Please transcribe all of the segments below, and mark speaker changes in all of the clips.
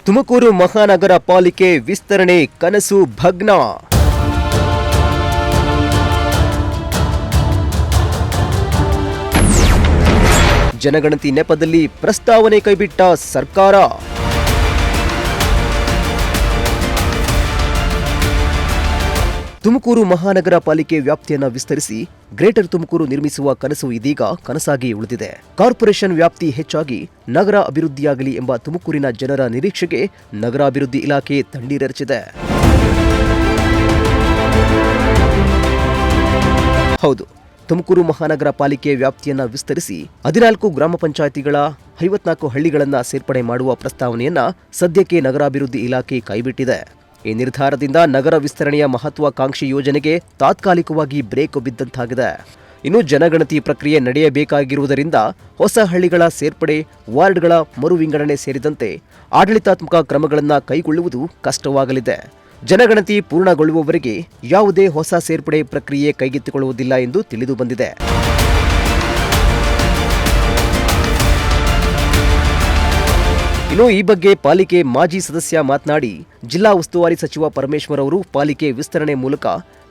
Speaker 1: ತುಮಕೂರು ಮಹಾನಗರ ಪಾಲಿಕೆ ವಿಸ್ತರಣೆ ಕನಸು ಭಗ್ನ. ಜನಗಣತಿ ನೆಪದಲ್ಲಿ ಪ್ರಸ್ತಾವನೆ ಕೈಬಿಟ್ಟ ಸರ್ಕಾರ. ತುಮಕೂರು ಮಹಾನಗರ ಪಾಲಿಕೆ ವ್ಯಾಪ್ತಿಯನ್ನು ವಿಸ್ತರಿಸಿ ಗ್ರೇಟರ್ ತುಮಕೂರು ನಿರ್ಮಿಸುವ ಕನಸು ಇದೀಗ ಕನಸಾಗಿ ಉಳಿದಿದೆ. ಕಾರ್ಪೊರೇಷನ್ ವ್ಯಾಪ್ತಿ ಹೆಚ್ಚಾಗಿ ನಗರ ಅಭಿವೃದ್ಧಿಯಾಗಲಿ ಎಂಬ ತುಮಕೂರಿನ ಜನರ ನಿರೀಕ್ಷೆಗೆ ನಗರಾಭಿವೃದ್ಧಿ ಇಲಾಖೆ ತಣ್ಣೀರೆರಚಿದೆ. ಹೌದು, ತುಮಕೂರು ಮಹಾನಗರ ಪಾಲಿಕೆ ವ್ಯಾಪ್ತಿಯನ್ನು ವಿಸ್ತರಿಸಿ 14 ಗ್ರಾಮ ಪಂಚಾಯಿತಿಗಳ 54 ಹಳ್ಳಿಗಳನ್ನು ಸೇರ್ಪಡೆ ಮಾಡುವ ಪ್ರಸ್ತಾವನೆಯನ್ನ ಸದ್ಯಕ್ಕೆ ನಗರಾಭಿವೃದ್ಧಿ ಇಲಾಖೆ ಕೈಬಿಟ್ಟಿದೆ. ಈ ನಿರ್ಧಾರದಿಂದ ನಗರ ವಿಸ್ತರಣೆಯ ಮಹತ್ವಾಕಾಂಕ್ಷಿ ಯೋಜನೆಗೆ ತಾತ್ಕಾಲಿಕವಾಗಿ ಬ್ರೇಕ್ ಬಿದ್ದಂತಾಗಿದೆ. ಇನ್ನು ಜನಗಣತಿ ಪ್ರಕ್ರಿಯೆ ನಡೆಯಬೇಕಾಗಿರುವುದರಿಂದ ಹೊಸ ಹಳ್ಳಿಗಳ ಸೇರ್ಪಡೆ, ವಾರ್ಡ್ಗಳ ಮರು ವಿಂಗಡಣೆ ಸೇರಿದಂತೆ ಆಡಳಿತಾತ್ಮಕ ಕ್ರಮಗಳನ್ನು ಕೈಗೊಳ್ಳುವುದು ಕಷ್ಟವಾಗಲಿದೆ. ಜನಗಣತಿ ಪೂರ್ಣಗೊಳ್ಳುವವರೆಗೆ ಯಾವುದೇ ಹೊಸ ಸೇರ್ಪಡೆ ಪ್ರಕ್ರಿಯೆ ಕೈಗೆತ್ತಿಕೊಳ್ಳುವುದಿಲ್ಲ ಎಂದು ತಿಳಿದು ಬಂದಿದೆ. ಇನ್ನು ಈ ಬಗ್ಗೆ ಪಾಲಿಕೆ ಮಾಜಿ ಸದಸ್ಯ ಮಾತನಾಡಿ, ಜಿಲ್ಲಾ ಉಸ್ತುವಾರಿ ಸಚಿವ ಪರಮೇಶ್ವರ್ ಅವರು ಪಾಲಿಕೆ ವಿಸ್ತರಣೆ ಮೂಲಕ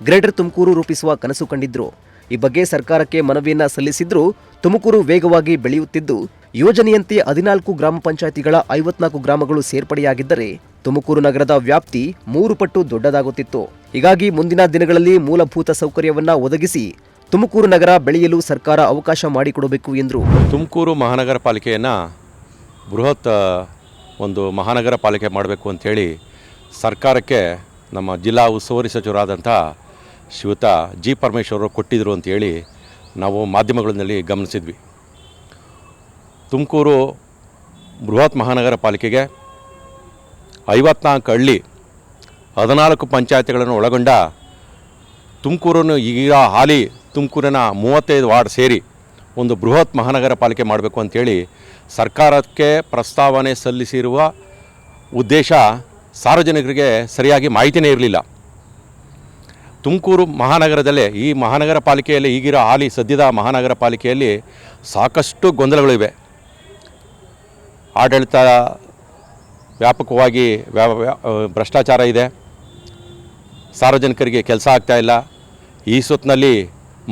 Speaker 1: ಗ್ರೇಟರ್ ತುಮಕೂರು ರೂಪಿಸುವ ಕನಸು ಕಂಡಿದ್ರು. ಈ ಬಗ್ಗೆ ಸರ್ಕಾರಕ್ಕೆ ಮನವಿಯನ್ನ ಸಲ್ಲಿಸಿದ್ರು. ತುಮಕೂರು ವೇಗವಾಗಿ ಬೆಳೆಯುತ್ತಿದ್ದು, ಯೋಜನೆಯಂತೆ 14 ಗ್ರಾಮ ಪಂಚಾಯಿತಿಗಳ 54 ಗ್ರಾಮಗಳು ಸೇರ್ಪಡೆಯಾಗಿದ್ದರೆ ತುಮಕೂರು ನಗರದ ವ್ಯಾಪ್ತಿ 3 ಪಟ್ಟು ದೊಡ್ಡದಾಗುತ್ತಿತ್ತು. ಹೀಗಾಗಿ ಮುಂದಿನ ದಿನಗಳಲ್ಲಿ ಮೂಲಭೂತ ಸೌಕರ್ಯವನ್ನ ಒದಗಿಸಿ ತುಮಕೂರು ನಗರ ಬೆಳೆಯಲು ಸರ್ಕಾರ ಅವಕಾಶ ಮಾಡಿಕೊಡಬೇಕು ಎಂದರು.
Speaker 2: ತುಮಕೂರು ಮಹಾನಗರ ಪಾಲಿಕೆಯನ್ನು ಬೃಹತ್ ಒಂದು ಮಹಾನಗರ ಪಾಲಿಕೆ ಮಾಡಬೇಕು ಅಂಥೇಳಿ ಸರ್ಕಾರಕ್ಕೆ ನಮ್ಮ ಜಿಲ್ಲಾ ಉಸ್ತುವಾರಿ ಸಚಿವರಾದಂಥ ಶ್ರೀಯುತ ಜಿ ಪರಮೇಶ್ವರ್ ಅವರು ಕೊಟ್ಟಿದ್ದರು ಅಂಥೇಳಿ ನಾವು ಮಾಧ್ಯಮಗಳಲ್ಲಿ ಗಮನಿಸಿದ್ವಿ. ತುಮಕೂರು ಬೃಹತ್ ಮಹಾನಗರ ಪಾಲಿಕೆಗೆ 54 ಹಳ್ಳಿ 14 ಪಂಚಾಯತಿಗಳನ್ನು ಒಳಗೊಂಡ ತುಮಕೂರನ್ನು ಈಗ ಹಾಲಿ ತುಮಕೂರಿನ 35 ವಾರ್ಡ್ ಸೇರಿ ಒಂದು ಬೃಹತ್ ಮಹಾನಗರ ಪಾಲಿಕೆ ಮಾಡಬೇಕು ಅಂಥೇಳಿ ಸರ್ಕಾರಕ್ಕೆ ಪ್ರಸ್ತಾವನೆ ಸಲ್ಲಿಸಿರುವ ಉದ್ದೇಶ ಸಾರ್ವಜನಿಕರಿಗೆ ಸರಿಯಾಗಿ ಮಾಹಿತಿಯೇ ಇರಲಿಲ್ಲ. ತುಮಕೂರು ಮಹಾನಗರದಲ್ಲೇ ಈ ಮಹಾನಗರ ಪಾಲಿಕೆಯಲ್ಲಿ ಈಗಿರೋ ಹಾಲಿ ಸದ್ಯದ ಮಹಾನಗರ ಪಾಲಿಕೆಯಲ್ಲಿ ಸಾಕಷ್ಟು ಗೊಂದಲಗಳಿವೆ. ಆಡಳಿತ ವ್ಯಾಪಕವಾಗಿ ಭ್ರಷ್ಟಾಚಾರ ಇದೆ. ಸಾರ್ವಜನಿಕರಿಗೆ ಕೆಲಸ ಆಗ್ತಾಯಿಲ್ಲ. ಈ ಸುತ್ತಿನಲ್ಲಿ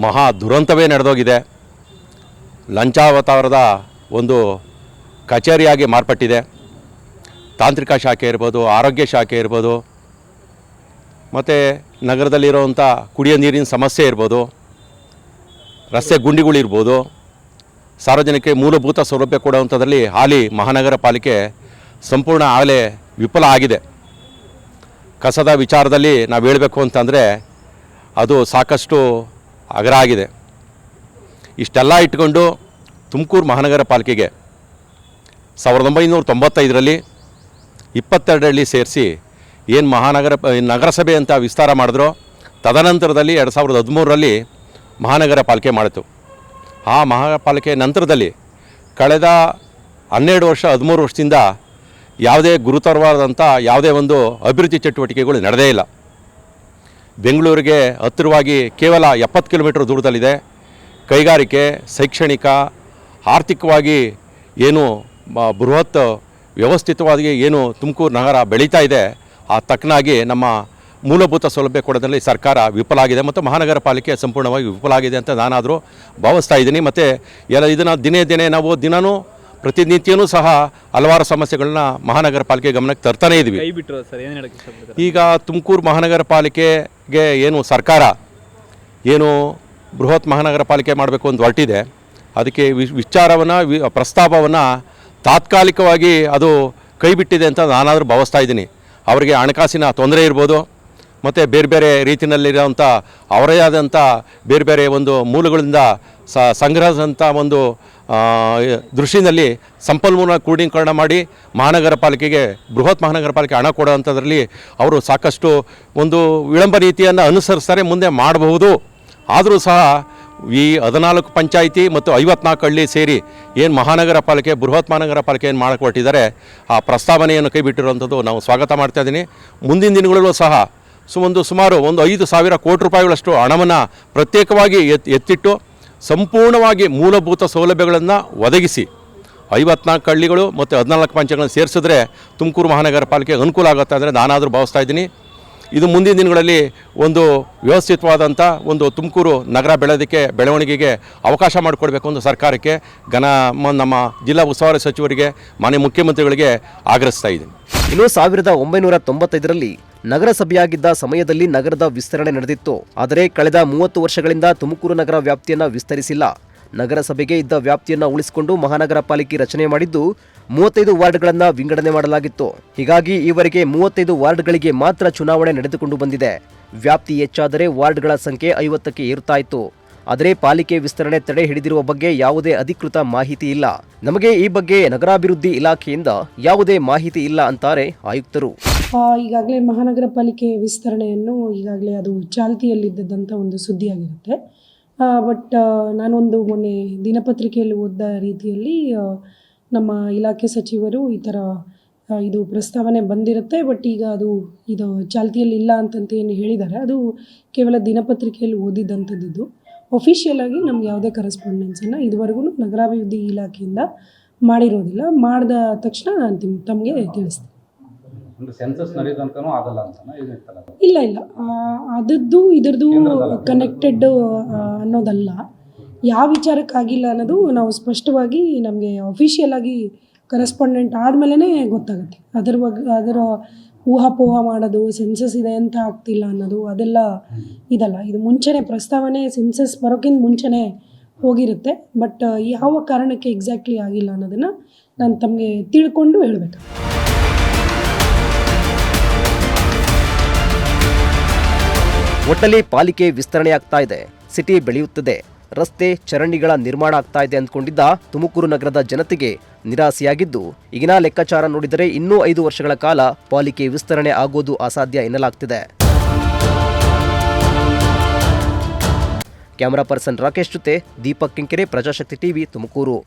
Speaker 2: ಮಹಾ ದುರಂತವೇ ನಡೆದೋಗಿದೆ. ಲಂಚಾವತಾರದ ಒಂದು ಕಚೇರಿಯಾಗಿ ಮಾರ್ಪಟ್ಟಿದೆ. ತಾಂತ್ರಿಕ ಶಾಖೆ ಇರ್ಬೋದು, ಆರೋಗ್ಯ ಶಾಖೆ ಇರ್ಬೋದು, ಮತ್ತು ನಗರದಲ್ಲಿರೋವಂಥ ಕುಡಿಯೋ ನೀರಿನ ಸಮಸ್ಯೆ ಇರ್ಬೋದು, ರಸ್ತೆ ಗುಂಡಿಗಳಿರ್ಬೋದು, ಸಾರ್ವಜನಿಕರಿಗೆ ಮೂಲಭೂತ ಸೌಲಭ್ಯ ಕೊಡುವಂಥದ್ರಲ್ಲಿ ಹಾಲಿ ಮಹಾನಗರ ಪಾಲಿಕೆ ಸಂಪೂರ್ಣ ಆಗಲೇ ವಿಫಲ ಆಗಿದೆ. ಕಸದ ವಿಚಾರದಲ್ಲಿ ನಾವು ಹೇಳಬೇಕು ಅಂತಂದರೆ ಅದು ಸಾಕಷ್ಟು ಅಗರ ಆಗಿದೆ. ಇಷ್ಟೆಲ್ಲ ಇಟ್ಕೊಂಡು ತುಮಕೂರು ಮಹಾನಗರ ಪಾಲಿಕೆಗೆ 1995ರಲ್ಲಿ 22 ಹಳ್ಳಿ ಸೇರಿಸಿ ಏನು ನಗರಸಭೆ ಅಂತ ವಿಸ್ತಾರ ಮಾಡಿದ್ರು. ತದನಂತರದಲ್ಲಿ 2013ರಲ್ಲಿ ಮಹಾನಗರ ಪಾಲಿಕೆ ಮಾಡಿತು. ಆ ಮಹಾಪಾಲಿಕೆ ನಂತರದಲ್ಲಿ ಕಳೆದ 12 ವರ್ಷ 13 ವರ್ಷದಿಂದ ಯಾವುದೇ ಗುರುತರವಾದಂಥ ಯಾವುದೇ ಒಂದು ಅಭಿವೃದ್ಧಿ ಚಟುವಟಿಕೆಗಳು ನಡೆದೇ ಇಲ್ಲ. ಬೆಂಗಳೂರಿಗೆ ಹತ್ತಿರವಾಗಿ ಕೇವಲ 70 ಕಿಲೋಮೀಟರ್ ದೂರದಲ್ಲಿದೆ. ಕೈಗಾರಿಕೆ, ಶೈಕ್ಷಣಿಕ, ಆರ್ಥಿಕವಾಗಿ ಏನು ಬೃಹತ್ ವ್ಯವಸ್ಥಿತವಾಗಿ ಏನು ತುಮಕೂರು ನಗರ ಬೆಳೀತಾ ಇದೆ, ಆ ತಕ್ಕನಾಗಿ ನಮ್ಮ ಮೂಲಭೂತ ಸೌಲಭ್ಯ ಕೊಡೋದ್ರಲ್ಲಿ ಸರ್ಕಾರ ವಿಫಲ ಆಗಿದೆ ಮತ್ತು ಮಹಾನಗರ ಪಾಲಿಕೆ ಸಂಪೂರ್ಣವಾಗಿ ವಿಫಲ ಆಗಿದೆ ಅಂತ ನಾನಾದರೂ ಭಾವಿಸ್ತಾ ಇದ್ದೀನಿ. ಮತ್ತು ಇದನ್ನು ದಿನೇ ನಾವು ಪ್ರತಿನಿತ್ಯವೂ ಸಹ ಹಲವಾರು ಸಮಸ್ಯೆಗಳನ್ನ ಮಹಾನಗರ ಪಾಲಿಕೆ ಗಮನಕ್ಕೆ ತರ್ತಾನೇ ಇದ್ವಿ. ಈಗ ತುಮಕೂರು ಮಹಾನಗರ ಪಾಲಿಕೆಗೆ ಏನು ಸರ್ಕಾರ ಏನು ಬೃಹತ್ ಮಹಾನಗರ ಪಾಲಿಕೆ ಮಾಡಬೇಕು ಅಂತ ಹೊರಟಿದೆ, ಅದಕ್ಕೆ ಪ್ರಸ್ತಾಪವನ್ನು ತಾತ್ಕಾಲಿಕವಾಗಿ ಅದು ಕೈ ಬಿಟ್ಟಿದೆ ಅಂತ ನಾನಾದರೂ ಭಾವಿಸ್ತಾ ಇದ್ದೀನಿ. ಅವರಿಗೆ ಹಣಕಾಸಿನ ತೊಂದರೆ ಇರ್ಬೋದು, ಮತ್ತು ಬೇರೆ ಬೇರೆ ರೀತಿಯಲ್ಲಿರೋಂಥ ಅವರೇ ಆದಂಥ ಬೇರೆ ಒಂದು ಮೂಲಗಳಿಂದ ಸಂಗ್ರಹಿಸಿದಂಥ ಒಂದು ದೃಷ್ಟಿಯಲ್ಲಿ ಸಂಪನ್ಮೂಲ ಕ್ರೋಢೀಕರಣ ಮಾಡಿ ಮಹಾನಗರ ಪಾಲಿಕೆಗೆ ಬೃಹತ್ ಮಹಾನಗರ ಪಾಲಿಕೆ ಹಣ ಕೊಡೋವಂಥದ್ರಲ್ಲಿ ಅವರು ಸಾಕಷ್ಟು ಒಂದು ವಿಳಂಬ ನೀತಿಯನ್ನು ಅನುಸರಿಸ್ತಾರೆ, ಮುಂದೆ ಮಾಡಬಹುದು. ಆದರೂ ಸಹ ಈ 14 ಪಂಚಾಯಿತಿ ಮತ್ತು 54 ಹಳ್ಳಿ ಸೇರಿ ಏನು ಮಹಾನಗರ ಪಾಲಿಕೆ ಬೃಹತ್ ಮಹಾನಗರ ಪಾಲಿಕೆ ಏನು ಮಾಡಕ್ಕೆ ಹೊರಟಿದ್ದಾರೆ, ಆ ಪ್ರಸ್ತಾವನೆಯನ್ನು ಕೈ ಬಿಟ್ಟಿರುವಂಥದ್ದು ನಾವು ಸ್ವಾಗತ ಮಾಡ್ತಾ ಇದ್ದೀನಿ. ಮುಂದಿನ ದಿನಗಳಲ್ಲೂ ಸಹ ಸುಮಾರು 5,000 ಕೋಟಿ ರೂಪಾಯಿಗಳಷ್ಟು ಹಣವನ್ನು ಪ್ರತ್ಯೇಕವಾಗಿ ಎತ್ತಿಟ್ಟು ಸಂಪೂರ್ಣವಾಗಿ ಮೂಲಭೂತ ಸೌಲಭ್ಯಗಳನ್ನು ಒದಗಿಸಿ 54 ಹಳ್ಳಿಗಳು ಮತ್ತು 14 ಪಂಚಾಯತ್ಗಳನ್ನು ಸೇರಿಸಿದ್ರೆ ತುಮಕೂರು ಮಹಾನಗರ ಪಾಲಿಕೆಗೆ ಅನುಕೂಲ ಆಗುತ್ತೆ ಅಂದರೆ ನಾನಾದರೂ ಭಾವಿಸ್ತಾ ಇದ್ದೀನಿ. ಇದು ಮುಂದಿನ ದಿನಗಳಲ್ಲಿ ಒಂದು ವ್ಯವಸ್ಥಿತವಾದಂಥ ಒಂದು ತುಮಕೂರು ನಗರ ಬೆಳವಣಿಗೆಗೆ ಅವಕಾಶ ಮಾಡಿಕೊಡ್ಬೇಕು ಅಂತ ಸರ್ಕಾರಕ್ಕೆ ನಮ್ಮ ಜಿಲ್ಲಾ ಉಸ್ತುವಾರಿ ಸಚಿವರಿಗೆ ಮಾನ್ಯ ಮುಖ್ಯಮಂತ್ರಿಗಳಿಗೆ ಆಗ್ರಹಿಸ್ತಾ ಇದ್ದೀನಿ.
Speaker 1: ಇನ್ನು 1995ರಲ್ಲಿ ನಗರಸಭೆಯಾಗಿದ್ದ ಸಮಯದಲ್ಲಿ ನಗರದ ವಿಸ್ತರಣೆ ನಡೆದಿತ್ತು. ಆದರೆ ಕಳೆದ 30 ವರ್ಷಗಳಿಂದ ತುಮಕೂರು ನಗರ ವ್ಯಾಪ್ತಿಯನ್ನು ವಿಸ್ತರಿಸಿಲ್ಲ. ನಗರಸಭೆಗೆ ಇದ್ದ ವ್ಯಾಪ್ತಿಯನ್ನು ಉಳಿಸಿಕೊಂಡು ಮಹಾನಗರ ಪಾಲಿಕೆ ರಚನೆ ಮಾಡಿದ್ದು 35 ವಾರ್ಡ್ಗಳನ್ನು ವಿಂಗಡಣೆ ಮಾಡಲಾಗಿತ್ತು. ಹೀಗಾಗಿ ಈವರೆಗೆ 35 ವಾರ್ಡ್ಗಳಿಗೆ ಮಾತ್ರ ಚುನಾವಣೆ ನಡೆದುಕೊಂಡು ಬಂದಿದೆ. ವ್ಯಾಪ್ತಿ ಹೆಚ್ಚಾದರೆ ವಾರ್ಡ್ಗಳ ಸಂಖ್ಯೆ 50ಕ್ಕೆ ಏರುತ್ತಾ ಇತ್ತು. ಆದರೆ ಪಾಲಿಕೆ ವಿಸ್ತರಣೆ ತಡೆ ಹಿಡಿದಿರುವ ಬಗ್ಗೆ ಯಾವುದೇ ಅಧಿಕೃತ ಮಾಹಿತಿ ಇಲ್ಲ. ನಮಗೆ ಈ ಬಗ್ಗೆ ನಗರಾಭಿವೃದ್ಧಿ ಇಲಾಖೆಯಿಂದ ಯಾವುದೇ ಮಾಹಿತಿ ಇಲ್ಲ ಅಂತಾರೆ ಆಯುಕ್ತರು.
Speaker 3: ಈಗಾಗಲೇ ಮಹಾನಗರ ಪಾಲಿಕೆ ವಿಸ್ತರಣೆಯನ್ನು ಈಗಾಗಲೇ ಅದು ಚಾಲ್ತಿಯಲ್ಲಿದ್ದಂಥ ಒಂದು ಸುದ್ದಿಯಾಗಿರುತ್ತೆ. ಬಟ್ ನಾನೊಂದು ಮೊನ್ನೆ ದಿನಪತ್ರಿಕೆಯಲ್ಲಿ ಓದಿದ ರೀತಿಯಲ್ಲಿ ನಮ್ಮ ಇಲಾಖೆ ಸಚಿವರು ಈ ಥರ ಇದು ಪ್ರಸ್ತಾವನೆ ಬಂದಿರುತ್ತೆ, ಬಟ್ ಈಗ ಇದು ಚಾಲ್ತಿಯಲ್ಲಿ ಇಲ್ಲ ಅಂತಂತೇನು ಹೇಳಿದ್ದಾರೆ, ಅದು ಕೇವಲ ದಿನಪತ್ರಿಕೆಯಲ್ಲಿ ಓದಿದ್ದಂಥದ್ದು. ಒಫಿಷಿಯಲ್ ಆಗಿ ನಮ್ಗೆ ಯಾವುದೇ ಕರೆಸ್ಪಾಂಡೆನ್ಸನ್ನು ಇದುವರೆಗೂ ನಗರಾಭಿವೃದ್ಧಿ ಇಲಾಖೆಯಿಂದ ಮಾಡಿರೋದಿಲ್ಲ. ಮಾಡಿದ ತಕ್ಷಣ ನಾನು ತಮಗೆ ತಿಳಿಸ್ತೀನಿ. ಇಲ್ಲ ಅದದ್ದು ಇದರದ್ದು ಕನೆಕ್ಟೆಡ್ ಅನ್ನೋದಲ್ಲ. ಯಾವ ವಿಚಾರಕ್ಕಾಗಿಲ್ಲ ಅನ್ನೋದು ನಾವು ಸ್ಪಷ್ಟವಾಗಿ ನಮಗೆ ಅಫಿಷಿಯಲ್ ಆಗಿ ಕರೆಸ್ಪಾಂಡೆಂಟ್ ಆದಮೇಲೆ ಗೊತ್ತಾಗುತ್ತೆ. ಅದರ ಊಹಾಪೋಹ ಮಾಡೋದು ಸೆನ್ಸಸ್ ಇದೆ ಅಂತ ಆಗ್ತಿಲ್ಲ ಅನ್ನೋದು ಅದೆಲ್ಲ ಇದಲ್ಲ. ಇದು ಮುಂಚೆನೇ ಪ್ರಸ್ತಾವನೆ ಸೆನ್ಸಸ್ ಬರೋಕ್ಕಿಂತ ಮುಂಚೆನೇ ಹೋಗಿರುತ್ತೆ. ಬಟ್ ಯಾವ ಕಾರಣಕ್ಕೆ ಎಕ್ಸಾಕ್ಟ್ಲಿ ಆಗಿಲ್ಲ ಅನ್ನೋದನ್ನು ನಾನು ತಮಗೆ ತಿಳ್ಕೊಂಡು ಹೇಳಬೇಕು.
Speaker 1: ಒಟ್ಟಲ್ಲಿ ಪಾಲಿಕೆ ವಿಸ್ತರಣೆಯಾಗ್ತಾ ಇದೆ, ಸಿಟಿ ಬೆಳೆಯುತ್ತದೆ, ರಸ್ತೆ ಚರಂಡಿಗಳ ನಿರ್ಮಾಣ ಆಗ್ತಾ ಇದೆ ಅಂದ್ಕೊಂಡಿದ್ದ ತುಮಕೂರು ನಗರದ ಜನತೆಗೆ ನಿರಾಸೆಯಾಗಿದ್ದು, ಈಗಿನ ಲೆಕ್ಕಾಚಾರ ನೋಡಿದರೆ ಇನ್ನೂ 5 ವರ್ಷಗಳ ಕಾಲ ಪಾಲಿಕೆ ವಿಸ್ತರಣೆ ಆಗೋದು ಅಸಾಧ್ಯ ಎನ್ನಲಾಗ್ತಿದೆ. ಕ್ಯಾಮರಾ ಪರ್ಸನ್ ರಾಕೇಶ್ ಜೊತೆ ದೀಪಕ್ ಕೆಂಕೆರೆ, ಪ್ರಜಾಶಕ್ತಿ ಟಿವಿ, ತುಮಕೂರು.